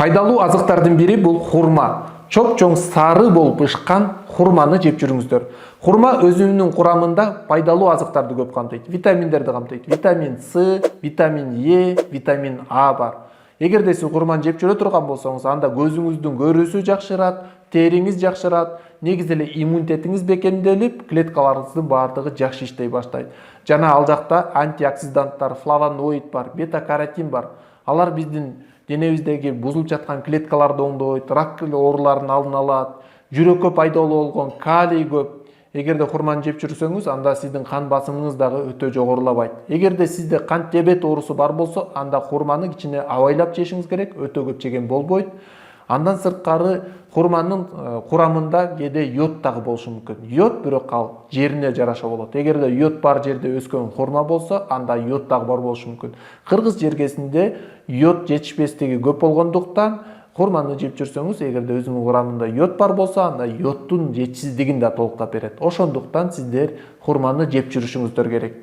Пайдалуу азыктардын бири бул хурма. Чоң сары болуп ышкан хурманы жеп жүрүңүздөр. Хурма өзүнүн курамында пайдалуу азыктарды көп камтыйт. Витаминдерди камтыйт. Витамин С, витамин Е, витамин А бар. Эгерде сиз хурманы жеп жүрө турган болсоңуз, анда көзүңүздүн көрүүсү жакшырат, териңиз жакшырат, негизи эле иммунитетиңиз бекемделип, клеткаларыңыздын баардыгы жакшы иштей баштайт. Жана ал жакта антиоксиданттар, флавоноид бар, бета-каротин бар. Алар биздин денебиздеги бузулуп жаткан клеткаларды оңдойт, рак ооруларын алдын алат, жүрөккө пайдалуу болгон калий көп. Эгерде хурманы жеп жүрсөңүз, анда сиздин кан басымыңыз дагы өтө жогорулабайт. Эгерде сизде кант диабет оорусу бар болсо, анда хурманы кичине абайлап жешиңиз керек, өтө көп жеген болбойт. Андан сырткары хурманын курамында кээде йод дагы болушу мүмкүн. Йод бирок ал жерине жараша болот. Эгерде йод бар жерде өскөн хурма болсо, анда йод дагы бар болушу мүмкүн. Кыргыз жергесинде йод жетишпестиги көп болгондуктан хурманы жеп жүрсөңүз, эгерде өзүнүн курамында йод бар болсо, анда йоддун жетишсиздигин да толуктап берет. Ошондуктан сиздер хурманы жеп жүрүшүңүздөр керек.